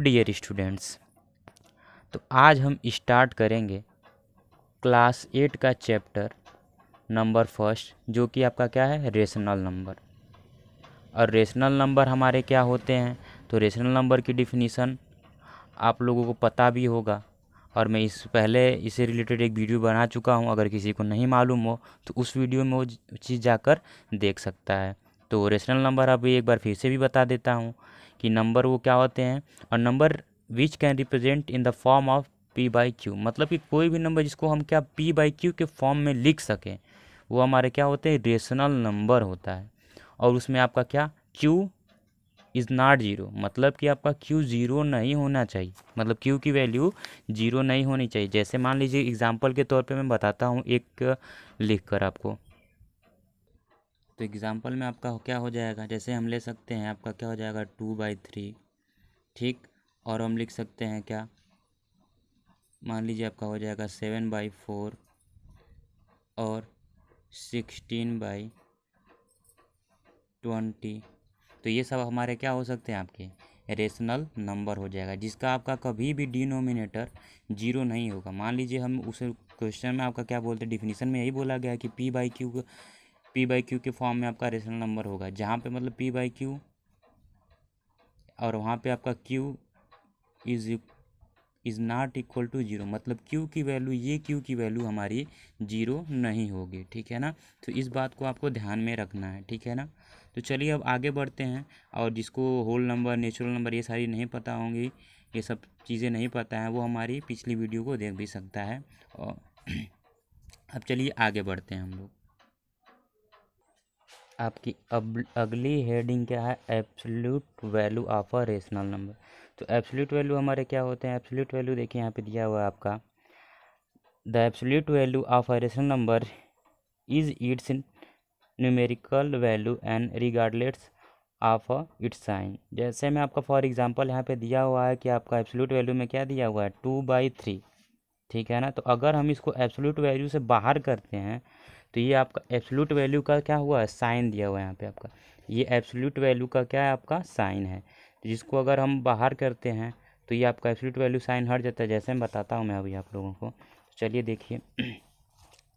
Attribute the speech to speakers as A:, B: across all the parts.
A: Dear students, तो आज हम स्टार्ट करेंगे क्लास 8 का चैप्टर नंबर फर्स्ट, जो कि आपका क्या है, रेशनल नंबर। और रेशनल नंबर हमारे क्या होते हैं, तो रेशनल नंबर की डिफिनीसन आप लोगों को पता भी होगा, और मैं इस पहले इससे रिलेटेड एक वीडियो बना चुका हूं। अगर किसी को नहीं मालूम हो तो उस वीडियो में वो चीज़ जाकर देख सकता है। तो रेशनल नंबर अभी एक बार फिर से भी बता देता हूं कि नंबर वो क्या होते हैं, और number which can represent in the form of P by Q, मतलब कि कोई भी नंबर जिसको हम क्या पी बाई क्यू के फॉर्म में लिख सकें, वो हमारे क्या होते हैं, रेशनल नंबर होता है। और उसमें आपका क्या, क्यू इज़ नॉट जीरो, मतलब कि आपका क्यू ज़ीरो नहीं होना चाहिए, मतलब क्यू की वैल्यू जीरो नहीं होनी चाहिए। जैसे मान लीजिए एग्जांपल के तौर पे मैं बताता हूँ एक लिख कर आपको। तो एग्जांपल में आपका क्या हो जाएगा, जैसे हम ले सकते हैं आपका क्या हो जाएगा 2/3, ठीक। और हम लिख सकते हैं क्या, मान लीजिए आपका हो जाएगा 7/4 और 16/20। तो ये सब हमारे क्या हो सकते हैं, आपके रेशनल नंबर हो जाएगा, जिसका आपका कभी भी डिनोमिनेटर जीरो नहीं होगा। मान लीजिए हम उस क्वेश्चन में आपका क्या बोलते हैं, डिफिनीशन में यही बोला गया है कि पी बाई क्यू के फॉर्म में आपका रेशनल नंबर होगा, जहाँ पे मतलब पी बाई क्यू और वहाँ पे आपका Q is not equal to zero, मतलब क्यू की वैल्यू, ये क्यू की वैल्यू हमारी जीरो नहीं होगी, ठीक है ना। तो इस बात को आपको ध्यान में रखना है, ठीक है ना। तो चलिए अब आगे बढ़ते हैं। और जिसको होल नंबर, नेचुरल नंबर ये सारी नहीं पता होंगी, ये सब चीज़ें नहीं पता है, वो हमारी पिछली वीडियो को देख भी सकता है। और अब चलिए आगे बढ़ते हैं हम लोग। आपकी अब अगली हेडिंग क्या है, absolute value of a rational number. तो एब्सोल्यूट वैल्यू हमारे क्या होते हैं, एब्सोल्यूट वैल्यू देखिए यहाँ पे दिया हुआ है आपका, the absolute value of a rational number is its numerical value and regardless of its sign. जैसे मैं आपका फॉर एग्जांपल यहाँ पे दिया हुआ है कि आपका एब्सोल्यूट वैल्यू में क्या दिया हुआ है 2/3, ठीक है ना। तो अगर हम इसको एब्सोल्यूट वैल्यू से बाहर करते हैं तो ये आपका एब्सोल्यूट वैल्यू का क्या हुआ है, साइन दिया हुआ है यहाँ पे आपका, ये एब्सोल्यूट वैल्यू का क्या है, आपका साइन है। तो जिसको अगर हम बाहर करते हैं तो ये आपका एब्सोल्यूट वैल्यू साइन हट जाता है, जैसे मैं बताता हूँ मैं अभी आप लोगों को। तो चलिए देखिए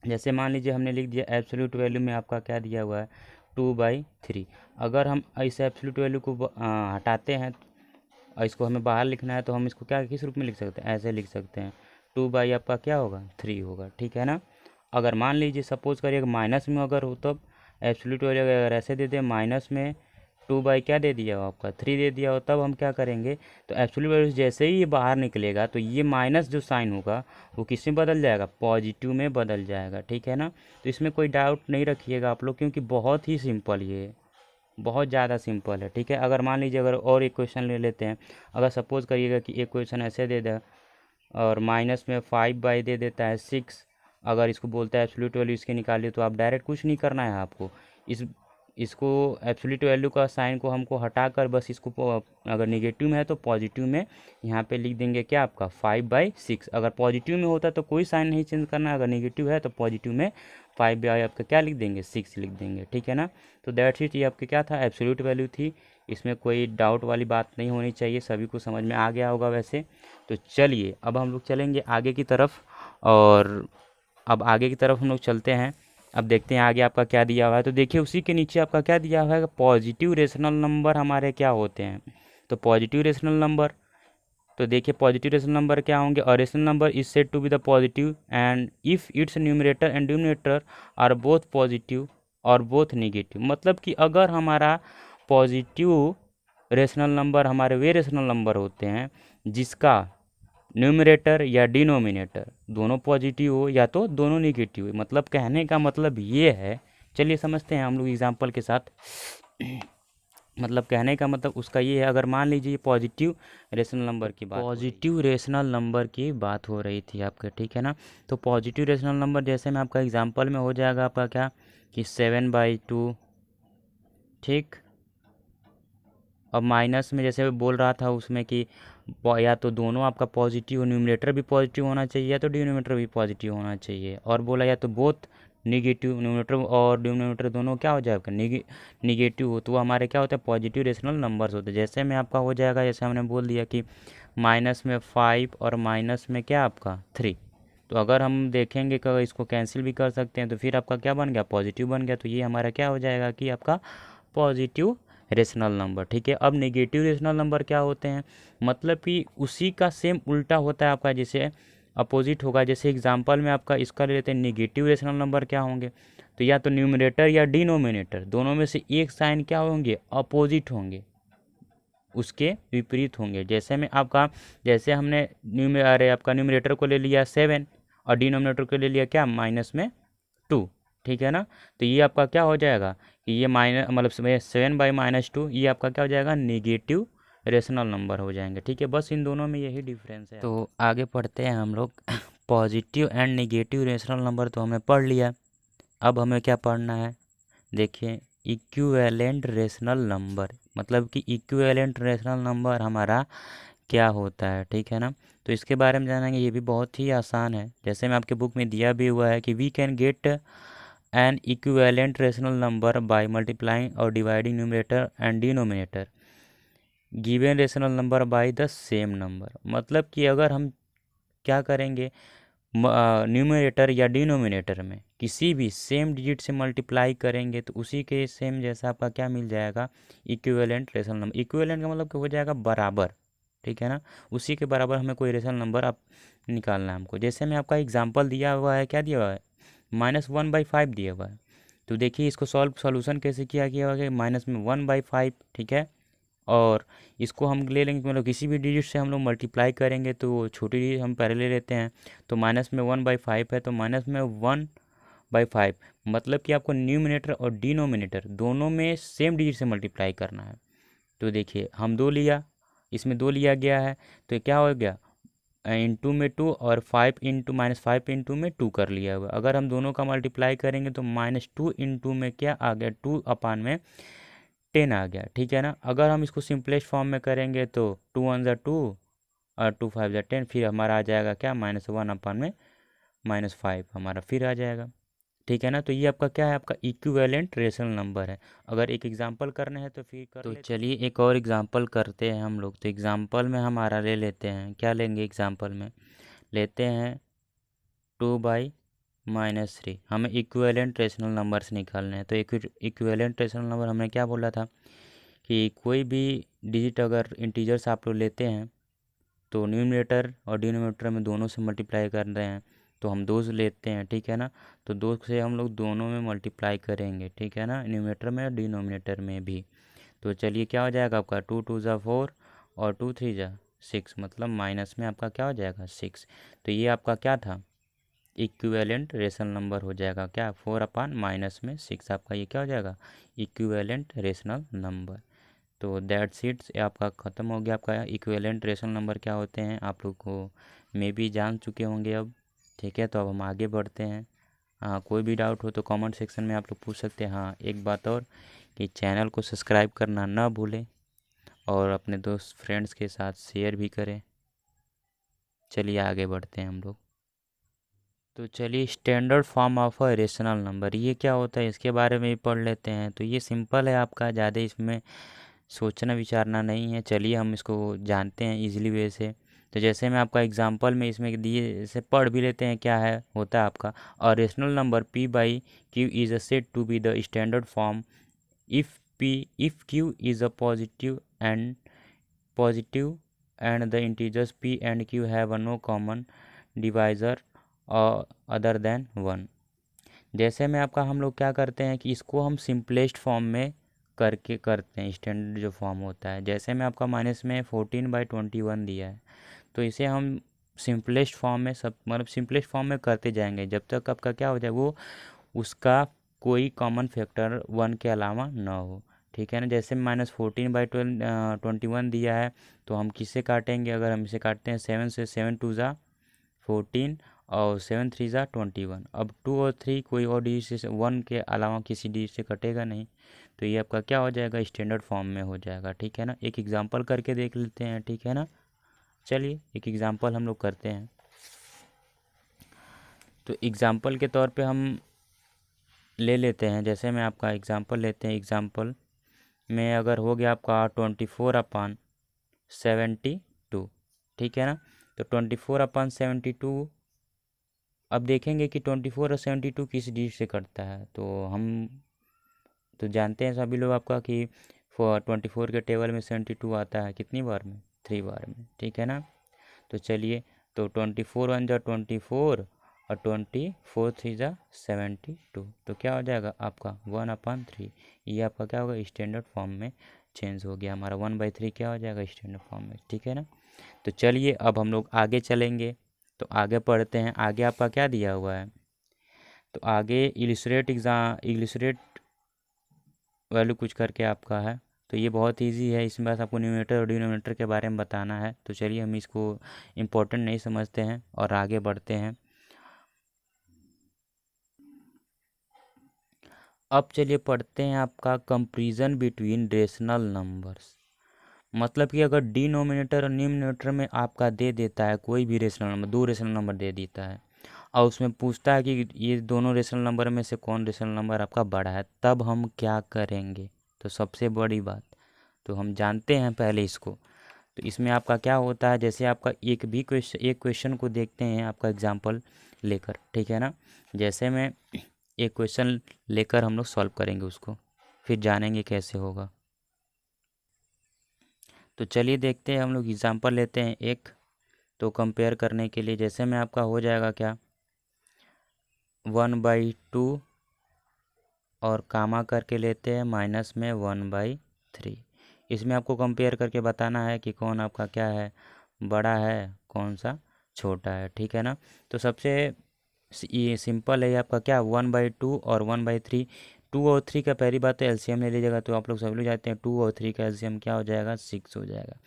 A: जैसे मान लीजिए हमने लिख दिया एब्सोल्यूट वैल्यू में आपका क्या दिया हुआ है 2/3। अगर हम इस एब्सोल्यूट वैल्यू को हटाते हैं और इसको हमें बाहर लिखना है, तो हम इसको क्या किस रूप में लिख सकते हैं, ऐसे लिख सकते हैं 2 आपका क्या होगा 3 होगा, ठीक है ना। अगर मान लीजिए सपोज करिए माइनस में अगर हो, तब एब्सोल्यूट वैल्यू अगर ऐसे दे दें, माइनस में 2 क्या दे दिया हो, आपका 3 दे दिया हो, तब हम क्या करेंगे, तो एब्सोल्यूट वैल्यू जैसे ही ये बाहर निकलेगा तो ये माइनस जो साइन होगा वो किस में बदल जाएगा, पॉजिटिव में बदल जाएगा, ठीक है ना। तो इसमें कोई डाउट नहीं रखिएगा आप लोग, क्योंकि बहुत ही सिंपल ये है, बहुत ज़्यादा सिंपल है, ठीक है। अगर मान लीजिए अगर और एक क्वेश्चन ले लेते हैं, अगर सपोज करिएगा कि एक क्वेश्चन ऐसे दे दे और माइनस में 5 दे देता है 6, अगर इसको बोलता है एब्सोल्यूट वैल्यू इसके निकालिए, तो आप डायरेक्ट कुछ नहीं करना है आपको, इसको एब्सोल्यूट वैल्यू का साइन को हमको हटाकर बस इसको अगर नेगेटिव में है तो पॉजिटिव में यहाँ पे लिख देंगे क्या, आपका 5/6। अगर पॉजिटिव में होता तो कोई साइन नहीं चेंज करना, अगर नेगेटिव है तो पॉजिटिव में 5 आपका क्या लिख देंगे, 6 लिख देंगे, ठीक है ना। तो दैट्स इट, ये आपके क्या था, एब्सोल्यूट वैल्यू थी। इसमें कोई डाउट वाली बात नहीं होनी चाहिए, सभी को समझ में आ गया होगा वैसे। तो चलिए अब हम लोग चलेंगे आगे की तरफ, और अब आगे की तरफ हम लोग चलते हैं। अब देखते हैं आगे आपका क्या दिया हुआ है। तो देखिए उसी के नीचे आपका क्या दिया हुआ है, पॉजिटिव रेशनल नंबर हमारे क्या होते हैं। तो पॉजिटिव रेशनल नंबर, तो देखिए पॉजिटिव रेशनल नंबर क्या होंगे, और rational number is said to be the positive and if its numerator and denominator are both positive और बोथ नेगेटिव। मतलब कि अगर हमारा पॉजिटिव रेशनल नंबर हमारे वे रेशनल नंबर होते हैं जिसका न्यूमरेटर या डिनोमिनेटर दोनों पॉजिटिव हो या तो दोनों नेगेटिव हो। मतलब कहने का मतलब ये है, चलिए समझते हैं हम लोग एग्जांपल के साथ। मतलब कहने का मतलब उसका ये है, अगर मान लीजिए पॉजिटिव रेशनल नंबर की बात, पॉजिटिव रेशनल नंबर की बात हो रही थी आपके, ठीक है ना। तो पॉजिटिव रेशनल नंबर जैसे में आपका एग्जांपल में हो जाएगा आपका क्या, कि 7/2, ठीक। अब माइनस में जैसे बोल रहा था उसमें कि या तो दोनों आपका पॉजिटिव, न्यूमरेटर भी पॉजिटिव होना चाहिए या तो डिनोमिनेटर भी पॉजिटिव होना चाहिए, और बोला या तो बोथ निगेटिव, न्यूमरेटर और डिनोमिनेटर दोनों क्या हो जाएगा, निगेटिव हो, तो वो हमारे क्या होता है, पॉजिटिव रेशनल नंबर्स होते हैं। जैसे में आपका हो जाएगा, जैसे हमने बोल दिया कि माइनस में 5 और माइनस में क्या आपका 3, तो अगर हम देखेंगे कि इसको कैंसिल भी कर सकते हैं, तो फिर आपका क्या बन गया, पॉजिटिव बन गया। तो ये हमारा क्या हो जाएगा कि आपका पॉजिटिव रेशनल नंबर। ठीक है, अब नेगेटिव रेशनल नंबर क्या होते हैं, मतलब कि उसी का सेम उल्टा होता है आपका, जैसे अपोजिट होगा। जैसे एग्जांपल में आपका इसका ले लेते हैं, नेगेटिव रेशनल नंबर क्या होंगे, तो या तो न्यूमरेटर या डिनोमिनेटर दोनों में से एक साइन क्या होंगे, अपोजिट होंगे, उसके विपरीत होंगे। जैसे में आपका, जैसे हमने अरे आपका न्यूमरेटर को ले लिया 7 और डिनोमिनेटर को ले लिया क्या, माइनस में 2। ठीक है ना, तो ये आपका क्या हो जाएगा कि ये माइनस मतलब 7/-2, ये आपका क्या हो जाएगा, नेगेटिव रेशनल नंबर हो जाएंगे। ठीक है, बस इन दोनों में यही डिफरेंस है। तो आगे पढ़ते हैं हम लोग। Positive and negative rational number तो हमने पढ़ लिया, अब हमें क्या पढ़ना है, देखिए इक्विवेलेंट रेशनल नंबर, मतलब कि इक्विवेलेंट रेशनल नंबर हमारा क्या होता है। ठीक है ना, तो इसके बारे में जानेंगे, ये भी बहुत ही आसान है। जैसे मैं आपके बुक में दिया भी हुआ है कि we can get an equivalent rational number by multiplying और dividing numerator and denominator given rational number by the same number. मतलब कि अगर हम क्या करेंगे, न्यूमरेटर या डिनोमिनेटर में किसी भी सेम डिजिट से मल्टीप्लाई करेंगे तो उसी के सेम जैसा आपका क्या मिल जाएगा, इक्विवेलेंट रेशनल नंबर। इक्विवेलेंट का मतलब कि हो जाएगा बराबर। ठीक है ना, उसी के बराबर हमें कोई रेशनल नंबर आप निकालना है हमको। जैसे मैं आपका एग्जांपल दिया हुआ है, क्या दिया हुआ है, -1/5 दिया हुआ है। तो देखिए इसको सॉल्यूशन कैसे किया गया है, माइनस में 1/5। ठीक है, और इसको हम ले लेंगे, मतलब किसी भी डिजिट से हम लोग मल्टीप्लाई करेंगे तो छोटी डिजिट हम पहले ले लेते हैं। तो माइनस में 1/5 है, तो माइनस में 1/5, मतलब कि आपको न्यूमिनेटर और डिनोमिनेटर दोनों में सेम डिजिट से मल्टीप्लाई करना है। तो देखिए हम 2 लिया, इसमें 2 लिया गया है, तो क्या हो गया, इंटू में 2 और 5 इंटू -5 इंटू में 2 कर लिया हुआ। अगर हम दोनों का मल्टीप्लाई करेंगे तो -2 इंटू में क्या आ गया, 2/10 आ गया। ठीक है ना, अगर हम इसको सिंपलेस्ट फॉर्म में करेंगे तो 2 1 ज़ा 2 और 2 5 ज़ा 10, फिर हमारा आ जाएगा क्या, -1/-5 हमारा फिर आ जाएगा। ठीक है ना, तो ये आपका क्या है, आपका इक्विवेलेंट रेशनल नंबर है। अगर एक एग्जांपल करना है तो फिर कर तो चलिए एक और एग्जांपल करते हैं हम लोग। तो एग्जांपल में हमारा ले लेते हैं, क्या लेंगे एग्जांपल में, लेते हैं 2/-3। हमें इक्विवेलेंट रेशनल नंबर्स निकालने हैं। तो इक्विवेलेंट रेशनल नंबर हमने क्या बोला था कि कोई भी डिजिट अगर इंटीजर्स आप लोग लेते हैं तो न्यूमरेटर और डिनोमिनेटर में दोनों से मल्टीप्लाई कर रहे हैं, तो हम 2 से लेते हैं। ठीक है ना, तो 2 से हम लोग दोनों में मल्टीप्लाई करेंगे। ठीक है ना, न्यूमरेटर में और डिनोमिनेटर में भी। तो चलिए क्या हो जाएगा आपका, 2 2 ज़ा 4 और 2 3 ज़ा 6, मतलब माइनस में आपका क्या हो जाएगा, 6। तो ये आपका क्या था, इक्विवेलेंट रेशनल नंबर हो जाएगा क्या, 4/-6 आपका ये क्या हो जाएगा, इक्विवेलेंट रेशनल नंबर। तो दैट्स इट, आपका ख़त्म हो गया। आपका इक्विवेलेंट रेशनल नंबर क्या होते हैं आप लोग को मे भी जान चुके होंगे अब। ठीक है, तो अब हम आगे बढ़ते हैं। हाँ, कोई भी डाउट हो तो कमेंट सेक्शन में आप लोग पूछ सकते हैं। हाँ, एक बात और कि चैनल को सब्सक्राइब करना ना भूलें और अपने दोस्त फ्रेंड्स के साथ शेयर भी करें। चलिए आगे बढ़ते हैं हम लोग। तो चलिए standard form of a rational number ये क्या होता है, इसके बारे में भी पढ़ लेते हैं। तो ये सिंपल है आपका, ज़्यादा इसमें सोचना विचारना नहीं है। चलिए हम इसको जानते हैं इजीली वे से। तो जैसे मैं आपका एग्जांपल में इसमें दिए से पढ़ भी लेते हैं, क्या है होता है आपका, और rational number p/q is a said to be the standard form if q is a positive and the integers p and q have a no common divisor other than 1। जैसे में आपका हम लोग क्या करते हैं कि इसको हम सिंपलेस्ट फॉर्म में करके करते हैं, स्टैंडर्ड जो फॉर्म होता है। जैसे में आपका माइनस में 14/21 दिया है, तो इसे हम सिंपलेस्ट फॉर्म में सब मतलब सिंपलेस्ट फॉर्म में करते जाएंगे जब तक आपका क्या हो जाए, वो उसका कोई कॉमन फैक्टर 1 के अलावा ना हो। ठीक है ना, जैसे -14/21 दिया है, तो हम किससे काटेंगे, अगर हम इसे काटते हैं 7 से, 7 2 ज़ा 14 और 7 3 ज़ा 21। अब 2 और 3 कोई और डिजिट से 1 के अलावा किसी डिजिट से कटेगा नहीं, तो ये आपका क्या हो जाएगा, स्टैंडर्ड फॉर्म में हो जाएगा। ठीक है ना, एक एग्जांपल करके देख लेते हैं। ठीक है ना, चलिए एक एग्जांपल हम लोग करते हैं। तो एग्जांपल के तौर पे हम ले लेते हैं, जैसे मैं आपका एग्ज़ाम्पल लेते हैं। एग्ज़ाम्पल में अगर हो गया आपका 24/72, ठीक है ना। तो 24/72, अब देखेंगे कि 24 और 72 किस डिजिट से कटता है। तो हम तो जानते हैं सभी लोग आपका कि 24 के टेबल में 72 आता है कितनी बार में, 3 बार में, ठीक है ना। तो चलिए, तो 24 1 जा 24 और 24 3 जा 72, तो क्या हो जाएगा आपका 1/3। ये आपका क्या होगा, स्टैंडर्ड फॉर्म में चेंज हो गया हमारा, 1/3 क्या हो जाएगा स्टैंडर्ड फॉर्म में, ठीक है ना। तो चलिए अब हम लोग आगे चलेंगे, तो आगे पढ़ते हैं। आगे आपका क्या दिया हुआ है, तो आगे इलिस्ट्रेट वैल्यू कुछ करके आपका है। तो ये बहुत इजी है, इसमें बस आपको न्यूमरेटर और डिनोमिनेटर के बारे में बताना है। तो चलिए हम इसको इम्पोर्टेंट नहीं समझते हैं और आगे बढ़ते हैं। अब चलिए पढ़ते हैं आपका कंपैरिजन बिटवीन रेशनल नंबर्स। मतलब कि अगर डिनोमिनेटर और न्यूमरेटर में आपका दे देता है कोई भी रेशनल नंबर, दो रेशनल नंबर दे देता है और उसमें पूछता है कि ये दोनों रेशनल नंबर में से कौन रेशनल नंबर आपका बड़ा है, तब हम क्या करेंगे। तो सबसे बड़ी बात तो हम जानते हैं पहले इसको। तो इसमें आपका क्या होता है, जैसे आपका एक क्वेश्चन को देखते हैं आपका एग्जांपल लेकर, ठीक है ना। जैसे मैं एक क्वेश्चन लेकर हम लोग सॉल्व करेंगे उसको, फिर जानेंगे कैसे होगा। तो चलिए देखते हैं, हम लोग एग्जांपल लेते हैं एक, तो कंपेयर करने के लिए जैसे में आपका हो जाएगा क्या 1/2 और कामा करके लेते हैं माइनस में 1/3। इसमें आपको कंपेयर करके बताना है कि कौन आपका क्या है, बड़ा है, कौन सा छोटा है, ठीक है ना। तो सबसे ये सिंपल है, ये आपका क्या 1/2 और 1/3। 2 और 3 का पहली बात तो एलसीएम ले लीजिएगा, तो आप लोग सब लोग जाते हैं 2 और 3 का एलसीएम क्या हो जाएगा 6 हो जाएगा।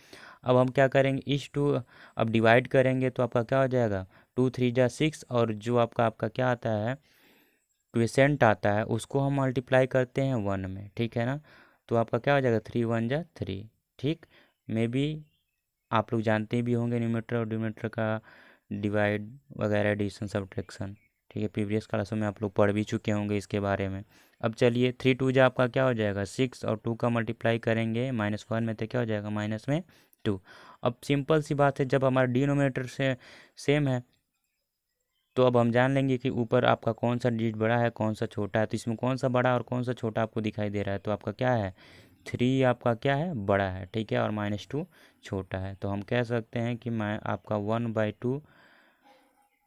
A: अब हम क्या करेंगे इस टू, अब डिवाइड करेंगे तो आपका क्या हो जाएगा 2 3 जा 6, और जो आपका क्या आता है क्विसेंट आता है उसको हम मल्टीप्लाई करते हैं 1 में, ठीक है ना। तो आपका क्या हो जाएगा 3 1 जा 3, ठीक। मे बी आप लोग जानते भी होंगे न्यूमरेटर और डिनोमिनेटर का डिवाइड वगैरह, एडिशन सब्ट्रैक्शन, ठीक है। प्रीवियस क्लासों में आप लोग पढ़ भी चुके होंगे इसके बारे में। अब चलिए 3 2 जा आपका क्या हो जाएगा 6, और 2 का मल्टीप्लाई करेंगे -1 में तो क्या हो जाएगा -2। अब सिंपल सी बात है, जब हमारा डिनोमिनेटर से सेम है तो अब हम जान लेंगे कि ऊपर आपका कौन सा डिजिट बड़ा है कौन सा छोटा है। तो इसमें कौन सा बड़ा और कौन सा छोटा आपको दिखाई दे रहा है, तो आपका क्या है 3 आपका क्या है बड़ा है, ठीक है, और -2 छोटा है। तो हम कह सकते हैं कि मैं आपका 1/2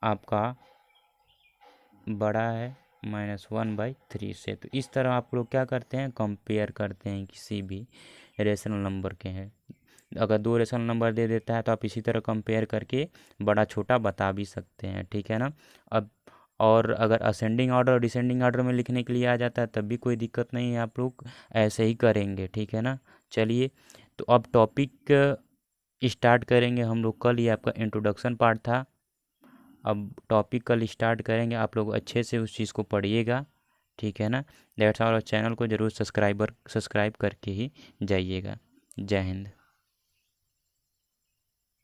A: आपका बड़ा है -1/3 से। तो इस तरह आप लोग क्या करते हैं कंपेयर करते हैं किसी भी रेशनल नंबर के हैं। अगर दो रेशनल नंबर दे देता है तो आप इसी तरह कंपेयर करके बड़ा छोटा बता भी सकते हैं, ठीक है ना। अब और अगर असेंडिंग ऑर्डर और डिसेंडिंग ऑर्डर में लिखने के लिए आ जाता है तब भी कोई दिक्कत नहीं है, आप लोग ऐसे ही करेंगे, ठीक है ना। चलिए, तो अब टॉपिक स्टार्ट करेंगे हम लोग कल, ये आपका इंट्रोडक्शन पार्ट था। अब टॉपिक कल स्टार्ट करेंगे, आप लोग अच्छे से उस चीज़ को पढ़िएगा, ठीक है ना। That's all. और चैनल को ज़रूर सब्सक्राइब करके ही जाइएगा। जय हिंद।